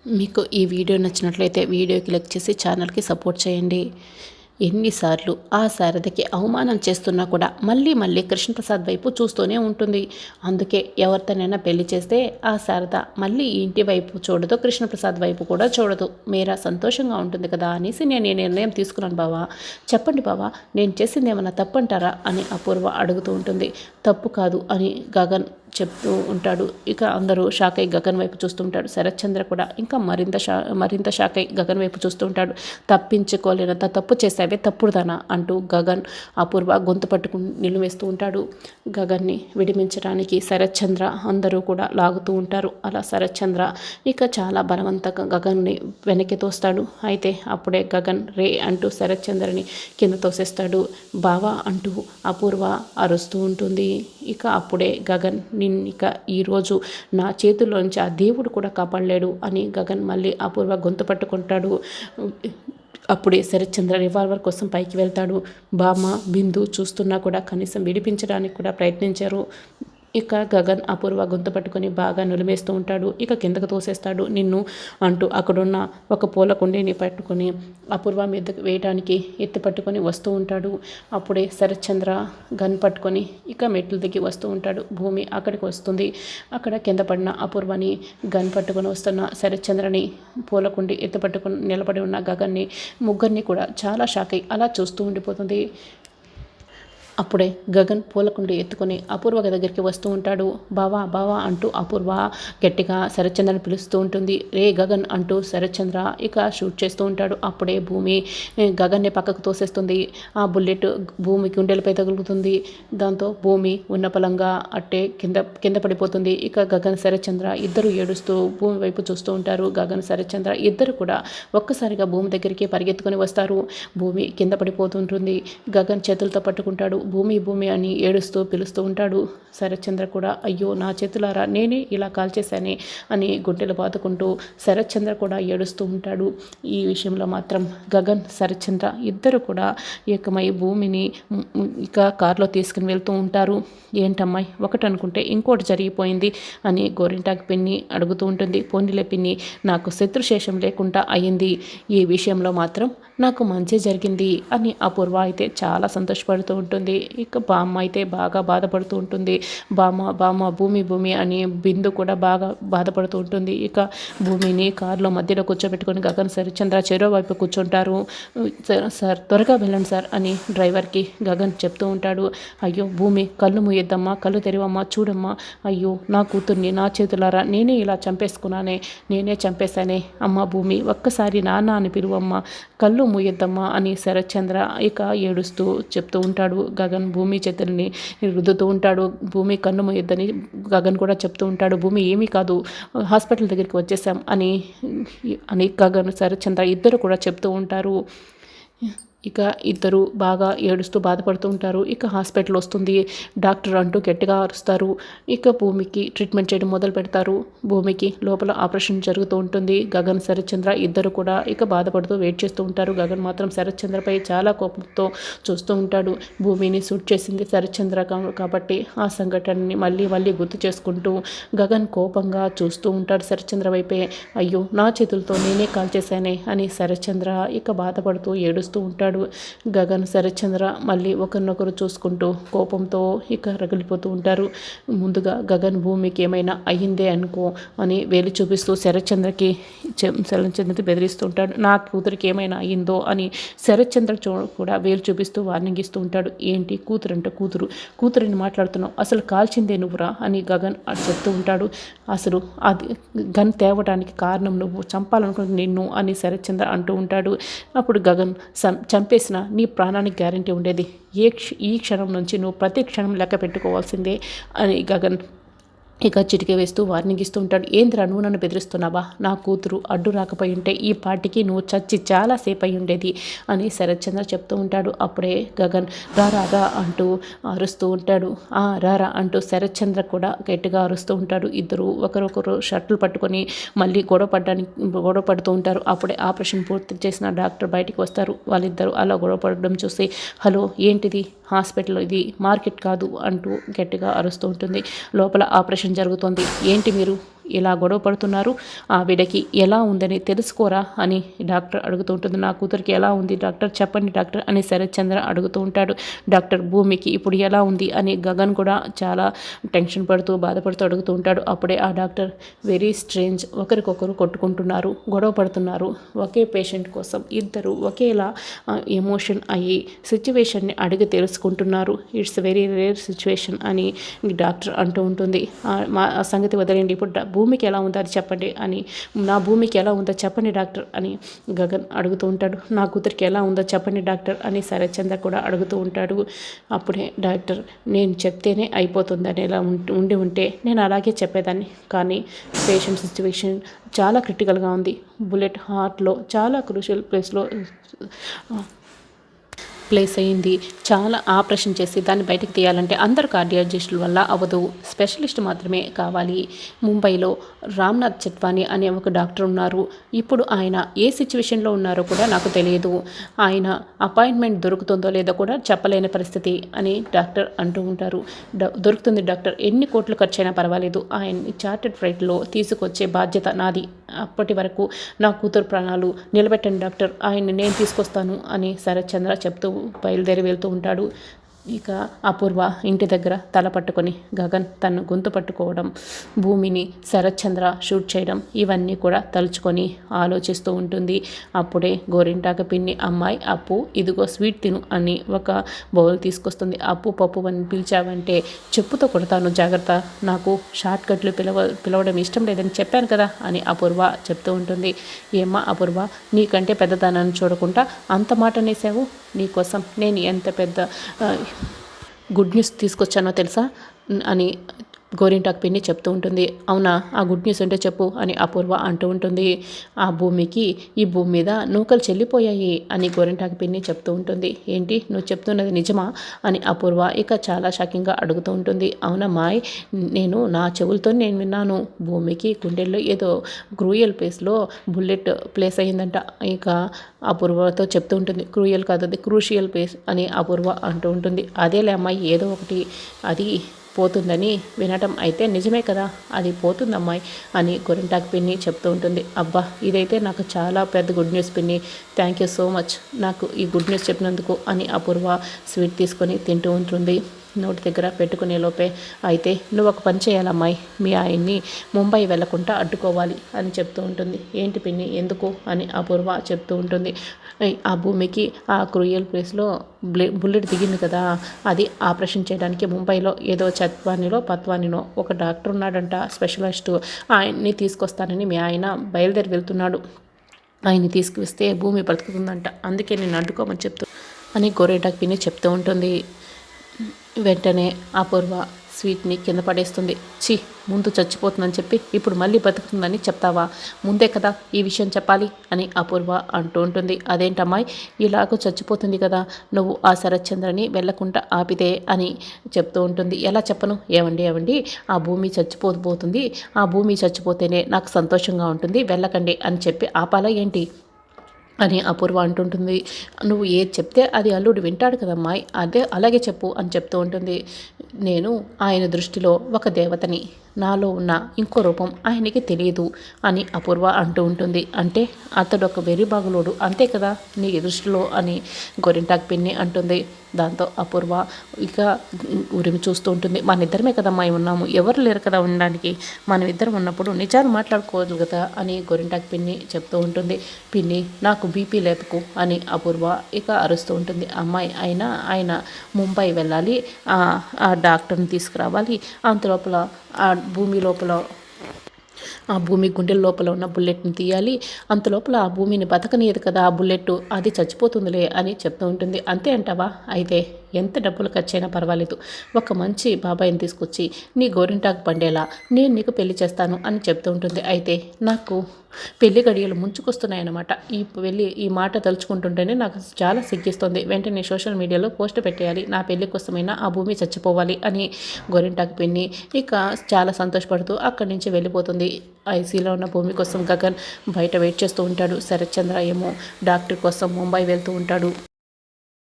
మీకు ఈ వీడియో నచ్చినట్లయితే వీడియోకి లైక్ చేసి ఛానల్కి సపోర్ట్ చేయండి. ఎన్నిసార్లు ఆ శారదకి అవమానం చేస్తున్నా కూడా మళ్ళీ మళ్ళీ కృష్ణప్రసాద్ వైపు చూస్తూనే ఉంటుంది. అందుకే ఎవరితోనైనా పెళ్లి చేస్తే ఆ శారద మళ్ళీ ఈ ఇంటి వైపు చూడదు, కృష్ణప్రసాద్ వైపు కూడా చూడదు. మీరా సంతోషంగా ఉంటుంది కదా అనేసి నేను ఈ నిర్ణయం తీసుకున్నాను బావా. చెప్పండి బావా, నేను చేసింది ఏమన్నా తప్పంటారా అని అపూర్వ అడుగుతూ ఉంటుంది. తప్పు కాదు అని గగన్ చెప్తూ ఉంటాడు. ఇక అందరూ షాక్ అయి గగన్ వైపు చూస్తూ ఉంటాడు. శరత్చంద్ర కూడా ఇంకా మరింత షాక్ అయి గగన్ వైపు చూస్తూ ఉంటాడు. తప్పించుకోలేనంత తప్పు చేసావే తప్పుడుదానా అంటూ గగన్ అపూర్వ గొంతు పట్టుకుని నిలువేస్తూ ఉంటాడు. గగన్ని విడిపించడానికి శరత్చంద్ర అందరూ కూడా లాగుతూ ఉంటారు. అలా శరత్చంద్ర ఇక చాలా బలవంతంగా గగన్ని వెనక్కి తోస్తాడు. అయితే అప్పుడే గగన్ రే అంటూ శరత్చంద్రని కింద తోసేస్తాడు. బావా అంటూ అపూర్వ అరుస్తూ ఉంటుంది. ఇక అప్పుడే గగన్ ఇక ఈరోజు నా చేతుల్లోంచి ఆ దేవుడు కూడా కాపాడలేడు అని గగన్ మళ్ళీ అపూర్వ గొంతు పట్టుకుంటాడు. అప్పుడే శరత్చంద్ర రివాల్వర్ కోసం పైకి వెళ్తాడు. బామ్మ బిందు చూస్తున్నా కూడా కనీసం విడిపించడానికి కూడా ప్రయత్నించారు. ఇక గగన్ అపూర్వ గొంతు పట్టుకొని బాగా నులిమేస్తూ ఉంటాడు. ఇక కిందకు తోసేస్తాడు. నిన్ను అంటూ అక్కడున్న ఒక పూల కుండీని పట్టుకొని అపూర్వ మీద వేయడానికి ఎత్తి పట్టుకొని వస్తూ ఉంటాడు. అప్పుడే శరత్చంద్ర గన్ పట్టుకొని ఇక మెట్లు దిగి వస్తూ ఉంటాడు. భూమి అక్కడికి వస్తుంది. అక్కడ కింద పడిన అపూర్వని గన్ పట్టుకొని వస్తున్న శరత్చంద్రని పూల కుండి ఎత్తి పట్టుకొని నిలబడి ఉన్న గగన్ని ముగ్గురిని కూడా చాలా షాక్ అయి అలా చూస్తూ ఉండిపోతుంది. అప్పుడే గగన్ పూలకుండి ఎత్తుకొని అపూర్వ దగ్గరికి వస్తూ ఉంటాడు. బావా బావా అంటూ అపూర్వ గట్టిగా శరత్చంద్రని పిలుస్తూ ఉంటుంది. రే గగన్ అంటూ శరత్చంద్ర ఇక షూట్ చేస్తూ ఉంటాడు. అప్పుడే భూమి గగన్ని పక్కకు తోసేస్తుంది. ఆ బుల్లెట్ భూమి గుండెలపై తగులుతుంది. దాంతో భూమి ఉన్నపలంగా అట్టే కింద పడిపోతుంది. ఇక గగన్ శరత్చంద్ర ఇద్దరు ఏడుస్తూ భూమి వైపు చూస్తూ ఉంటారు. గగన్ శరత్చంద్ర ఇద్దరు కూడా ఒక్కసారిగా భూమి దగ్గరికి పరిగెత్తుకొని వస్తారు. భూమి కింద పడిపోతుంటుంది. గగన్ చేతులతో పట్టుకుంటాడు. భూమి భూమి అని ఏడుస్తూ పిలుస్తూ ఉంటాడు. శరత్చంద్ర కూడా అయ్యో నా చేతులారా నేనే ఇలా కాల్చేశానే అని గుండెలు బాదుకుంటూ శరత్చంద్ర కూడా ఏడుస్తూ ఉంటాడు. ఈ విషయంలో మాత్రం గగన్ శరత్చంద్ర ఇద్దరు కూడా ఏకమై భూమిని ఇక కారులో తీసుకుని వెళ్తూ ఉంటారు. ఏంటమ్మాయి ఒకటి అనుకుంటే ఇంకోటి జరిగిపోయింది అని గోరింటాకు పిన్ని అడుగుతూ ఉంటుంది. పోనీలే పిన్ని, నాకు శత్రుశేషం లేకుండా అయ్యింది, ఈ విషయంలో మాత్రం నాకు మంచి జరిగింది అని అపూర్వ అయితే చాలా సంతోషపడుతూ ఉంటుంది. ఇక బామ్మ అయితే బాగా బాధపడుతూ ఉంటుంది. బామ్మ భూమి భూమి అని బిందు కూడా బాగా బాధపడుతూ ఉంటుంది. ఇక భూమిని కారులో మధ్యలో కూర్చోబెట్టుకొని గగన్ శరత్చంద్ర చెరో వైపు కూర్చుంటారు. సార్ త్వరగా వెళ్ళండి సార్ అని డ్రైవర్కి గగన్ చెప్తూ ఉంటాడు. అయ్యో భూమి కళ్ళు మూయొద్దమ్మా, కళ్ళు తెరివమ్మా, చూడమ్మా, అయ్యో నా కూతుర్ని నా చేతులారా నేనే ఇలా చంపేసుకున్నానే, నేనే చంపేశానే, అమ్మ భూమి ఒక్కసారి నాన్న అని పిలువమ్మా, కళ్ళు మూయొద్దమ్మా అని శరత్చంద్ర ఇక ఏడుస్తూ చెప్తూ ఉంటాడు. గగన్ భూమి చేతుల్ని రుద్దుతూ ఉంటాడు. భూమి కన్ను మూయొద్దని గగన్ కూడా చెప్తూ ఉంటాడు. భూమి ఏమీ కాదు, హాస్పిటల్ దగ్గరికి వచ్చేసాం అని గగన్ శరత్చంద్ర ఇద్దరు కూడా చెప్తూ ఉంటారు. ఇక ఇద్దరు బాగా ఏడుస్తూ బాధపడుతూ ఉంటారు. ఇక హాస్పిటల్ వస్తుంది. డాక్టర్ అంటూ గట్టిగా అరుస్తారు. ఇక భూమికి ట్రీట్మెంట్ చేయడం మొదలు పెడతారు. భూమికి లోపల ఆపరేషన్ జరుగుతూ ఉంటుంది. గగన్ శరత్చంద్ర ఇద్దరు కూడా ఇక బాధపడుతూ వెయిట్ చేస్తూ ఉంటారు. గగన్ మాత్రం శరత్చంద్రపై చాలా కోపంతో చూస్తూ ఉంటాడు. భూమిని షూట్ చేసింది శరత్చంద్ర కాబట్టి ఆ సంఘటనని మళ్ళీ మళ్ళీ గుర్తు చేసుకుంటూ గగన్ కోపంగా చూస్తూ ఉంటాడు శరత్చంద్ర వైపే. అయ్యో నా చేతులతో నేనే కాల్ చేశానే అని శరత్చంద్ర ఇక బాధపడుతూ ఏడుస్తూ ఉంటాడు. గగన్ శరత్చంద్ర మళ్ళీ ఒకరినొకరు చూసుకుంటూ కోపంతో ఇక రగిలిపోతూ ఉంటారు. ముందుగా గగన్ భూమికి ఏమైనా అయ్యిందే అనుకో అని వేలు చూపిస్తూ శరత్చంద్రకి బెదిరిస్తూ ఉంటాడు. నా కూతురికి ఏమైనా అయ్యిందో అని శరత్చంద్ర కూడా వేలు చూపిస్తూ వార్నింగ్ ఇస్తూ ఉంటాడు. ఏంటి కూతురు అంటే కూతురిని మాట్లాడుతున్నావు, అసలు కాల్చిందే నువ్వురా అని గగన్ చెప్తూ ఉంటాడు. అసలు అది గన్ తేవడానికి కారణం నువ్వు, చంపాలనుకున్న నిన్ను అని శరత్చంద్ర అంటూ ఉంటాడు. అప్పుడు గగన్ చంపేసిన నీ ప్రాణానికి గ్యారంటీ ఉండేది, ఈ క్షణం నుంచి నువ్వు ప్రతి క్షణం లెక్క పెట్టుకోవాల్సిందే అని గగన్ ఇక చిటికే వేస్తూ వార్నింగ్ ఇస్తూ ఉంటాడు. ఏంద్రా నువ్వు నన్ను బెదిరిస్తున్నావా, నా కూతురు అడ్డు రాకపోయి ఉంటే ఈ పాటికి నువ్వు చచ్చి చాలాసేపు అయి ఉండేది అని శరత్చంద్ర చెప్తూ ఉంటాడు. అప్పుడే గగన్ రారా అంటూ అరుస్తూ ఉంటాడు. రారా అంటూ శరత్చంద్ర కూడా గట్టిగా అరుస్తూ ఉంటాడు. ఇద్దరు ఒకరొకరు షర్ట్లు పట్టుకొని మళ్ళీ గొడవ పడుతూ ఉంటారు. అప్పుడే ఆపరేషన్ పూర్తి చేసిన డాక్టర్ బయటికి వస్తారు. వాళ్ళిద్దరూ అలా గొడవ పడడం చూసి హలో ఏంటిది, హాస్పిటల్ ఇది మార్కెట్ కాదు అంటూ గట్టిగా అరుస్తూ ఉంటుంది. లోపల ఆపరేషన్ జరుగుతోంది, ఏంటి మీరు ఇలా గొడవ పడుతున్నారు, ఆవిడకి ఎలా ఉందని తెలుసుకోరా అని డాక్టర్ అడుగుతూ ఉంటుంది. నా కూతురికి ఎలా ఉంది డాక్టర్, చెప్పండి డాక్టర్ అని శరత్ చంద్ర అడుగుతూ ఉంటాడు. డాక్టర్ భూమికి ఇప్పుడు ఎలా ఉంది అని గగన్ కూడా చాలా టెన్షన్ పడుతూ బాధపడుతూ అడుగుతూ ఉంటాడు. అప్పుడే ఆ డాక్టర్ వెరీ స్ట్రేంజ్, ఒకరికొకరు కొట్టుకుంటున్నారు, గొడవ పడుతున్నారు, ఒకే పేషెంట్ కోసం ఇద్దరు ఒకేలా ఎమోషన్ అయ్యి సిచ్యువేషన్ని అడిగి తెలుసుకుంటున్నారు. ఇట్స్ వెరీ రేర్ సిచ్యువేషన్ అని డాక్టర్ అంటూ ఉంటుంది. మా సంగతి వదిలేండి, ఇప్పుడు భూమికి ఎలా ఉందో అది చెప్పండి అని, నా భూమికి ఎలా ఉందో చెప్పండి డాక్టర్ అని గగన్ అడుగుతూ ఉంటాడు. నా కూతురికి ఎలా ఉందో చెప్పండి డాక్టర్ అని శరత్ చంద్ర కూడా అడుగుతూ ఉంటాడు. అప్పుడే డాక్టర్ నేను చెప్తేనే అయిపోతుందని ఎలా ఉంటే నేను అలాగే చెప్పేదాన్ని, కానీ పేషెంట్ సిచ్యువేషన్ చాలా క్రిటికల్గా ఉంది. బుల్లెట్ హార్ట్లో చాలా క్రూషియల్ ప్లేస్ అయింది. చాలా ఆపరేషన్ చేసి దాన్ని బయటకు తీయాలంటే అందరు కార్డియాలజిస్టుల వల్ల అవ్వదు, స్పెషలిస్ట్ మాత్రమే కావాలి. ముంబైలో రామ్నాథ్ చట్వానీ అనే ఒక డాక్టర్ ఉన్నారు. ఇప్పుడు ఆయన ఏ సిచ్యువేషన్లో ఉన్నారో కూడా నాకు తెలియదు. ఆయన అపాయింట్మెంట్ దొరుకుతుందో లేదో కూడా చెప్పలేని పరిస్థితి అని డాక్టర్ అంటూ ఉంటారు. దొరుకుతుంది డాక్టర్, ఎన్ని కోట్లు ఖర్చైనా పర్వాలేదు, ఆయన్ని చార్టెడ్ ఫ్లైట్లో తీసుకొచ్చే బాధ్యత నాది. అప్పటి వరకు నా కూతురు ప్రాణాలు నిలబెట్టండి డాక్టర్, ఆయన్ని నేను తీసుకొస్తాను అని శరత్ చంద్ర చెప్తూ బయలుదేరి వెళ్తూ ఉంటాడు. ఇక అపూర్వ ఇంటి దగ్గర తల పట్టుకొని గగన్ తను గొంతు పట్టుకోవడం, భూమిని శరత్ చంద్ర షూట్ చేయడం, ఇవన్నీ కూడా తలుచుకొని ఆలోచిస్తూ ఉంటుంది. అప్పుడే గోరింటాక పిన్ని అమ్మాయి అప్పు ఇదిగో స్వీట్ తిను అని ఒక బౌల్ తీసుకొస్తుంది. అప్పు పప్పు అని పిలిచావంటే చెప్పుతో కొడతాను జాగ్రత్త, నాకు షార్ట్ కట్లు పిలవడం ఇష్టం లేదని చెప్పాను కదా అని అపూర్వ చెప్తూ ఉంటుంది. ఏమ్మా అపూర్వ, నీకంటే పెద్దదానాన్ని చూడకుండా అంత మాట అనేసావు, నీకోసం నేను ఎంత పెద్ద గుడ్ న్యూస్ తీసుకొచ్చానో తెలుసా అని గోరింటాకు పిన్ని చెప్తూ ఉంటుంది. అవునా, ఆ గుడ్ న్యూస్ అంటే చెప్పు అని అపూర్వ అంటూ ఉంటుంది. ఆ భూమికి ఈ భూమి మీద నూకలు చెల్లిపోయాయి అని గోరింటాకు పిన్ని చెప్తూ ఉంటుంది. ఏంటి నువ్వు చెప్తున్నది నిజమా అని అపూర్వ ఇక చాలా షాకింగ్గా అడుగుతూ ఉంటుంది. అవునమ్మాయ్, నేను నా చెవులతో నేను విన్నాను, భూమికి గుండెల్లో ఏదో క్రూయల్ ప్లేస్లో బుల్లెట్ ప్లేస్ అయ్యిందంట. ఇక అపూర్వతో చెప్తూ ఉంటుంది. క్రూయల్ కాదు, అది క్రూషియల్ ప్లేస్ అని అపూర్వ అంటూ ఉంటుంది. అదేలే అమ్మాయి, ఏదో ఒకటి అది పోతుందని వినటం అయితే నిజమే కదా, అది పోతుంది అమ్మాయి అని గోరింటాకు పిన్ని చెప్తూ ఉంటుంది. అబ్బా, ఇదైతే నాకు చాలా పెద్ద గుడ్ న్యూస్ పిన్ని, థ్యాంక్ యూ సో మచ్ నాకు ఈ గుడ్ న్యూస్ చెప్పినందుకు అని అపూర్వ స్వీట్ తీసుకొని తింటూ ఉంటుంది. నోటి దగ్గర పెట్టుకునే లోపే అయితే నువ్వు ఒక పని చేయాలమ్మాయి, మీ ఆయన్ని ముంబై వెళ్లకుండా అడ్డుకోవాలి అని చెప్తూ ఉంటుంది. ఏంటి పిన్ని ఎందుకు అని అపూర్వ చెప్తూ ఉంటుంది. ఆ భూమికి ఆ క్రూయల్ ప్లేస్లో బుల్లెట్ దిగింది కదా, అది ఆపరేషన్ చేయడానికి ముంబైలో ఏదో పత్వానినో ఒక డాక్టర్ ఉన్నాడంట, స్పెషలిస్టు, ఆయన్ని తీసుకొస్తానని మీ ఆయన బయలుదేరి వెళ్తున్నాడు, ఆయన్ని తీసుకువస్తే భూమి బ్రతుకుతుందంట, అందుకే నేను అడ్డుకోమని చెప్తూ అని గోరింటాకు పిన్ని చెప్తూ ఉంటుంది. వెంటనే అపూర్వ స్వీట్ని కింద పడేస్తుంది. ముందు చచ్చిపోతుందని చెప్పి ఇప్పుడు మళ్ళీ బతుకుతుందని చెప్తావా, ముందే కదా ఈ విషయం చెప్పాలి అని అపూర్వ అంటూ ఉంటుంది. అదేంటమ్మాయి, ఇలాగూ చచ్చిపోతుంది కదా, నువ్వు ఆ శరత్ చంద్రని వెళ్లకుండా ఆపితే అని చెప్తూ ఉంటుంది. ఎలా చెప్పను, ఏవండి ఆ భూమి చచ్చిపోతుంది, ఆ భూమి చచ్చిపోతేనే నాకు సంతోషంగా ఉంటుంది, వెళ్ళకండి అని చెప్పి ఆపాలా ఏంటి అని అపూర్వ అంటుంటుంది. నువ్వు ఏది చెప్తే అది అల్లుడు వింటాడు కదమ్మాయి, అలాగే చెప్పు అని చెప్తూ ఉంటుంది. నేను ఆయన దృష్టిలో ఒక దేవతని, నాలో ఉన్న ఇంకో రూపం ఆయనకి తెలియదు అని అపూర్వ అంటూ ఉంటుంది. అంటే అతడు ఒక వెర్రి బాగులోడు అంతే కదా నీ దృష్టిలో అని గోరింటాకు పిన్ని అంటుంది. దాంతో అపూర్వ ఇక ఉరిమి చూస్తూ ఉంటుంది. మన ఇద్దరమే కదమ్మా ఉన్నాము, ఎవరు లేరు కదా ఉండడానికి, మనం ఇద్దరం ఉన్నప్పుడు నిజాలు మాట్లాడుకోవాలి కదా అని గోరింటాకు పిన్ని చెప్తూ ఉంటుంది. పిన్ని నాకు బీపీ లేపకు అని అపూర్వ ఇక అరుస్తూ ఉంటుంది. అమ్మాయి అయినా ఆయన ముంబై వెళ్ళాలి, ఆ డాక్టర్ని తీసుకురావాలి, అంతలోపల ఆ భూమి లోపల ఆ భూమి గుండెల లోపల ఉన్న బుల్లెట్ని తీయాలి, అంతలోపల ఆ భూమిని బతకనీయదు కదా ఆ బుల్లెట్, అది చచ్చిపోతుందిలే అని చెప్తూ ఉంటుంది. అంతే అంటావా, అయితే ఎంత డబ్బులు ఖర్చైనా పర్వాలేదు, ఒక మంచి బాబాయిని తీసుకొచ్చి నీ గోరింటాకు పండేలా నేను నీకు పెళ్లి చేస్తాను అని చెప్తూ ఉంటుంది. అయితే నాకు పెళ్లి గడియలు ముంచుకొస్తున్నాయన్నమాట, ఈ మాట తలుచుకుంటుంటేనే నాకు చాలా సిగ్గిస్తుంది, వెంటనే సోషల్ మీడియాలో పోస్ట్ పెట్టేయాలి, నా పెళ్లి కోసమైనా ఆ భూమి చచ్చిపోవాలి అని గోరింటాకు పిన్ని ఇక చాలా సంతోషపడుతూ అక్కడి నుంచి వెళ్ళిపోతుంది. ఐసీలో ఉన్న భూమి కోసం గగన్ బయట వెయిట్ చేస్తూ ఉంటాడు. శరత్ చంద్ర ఏమో డాక్టర్ కోసం ముంబై వెళ్తూ ఉంటాడు.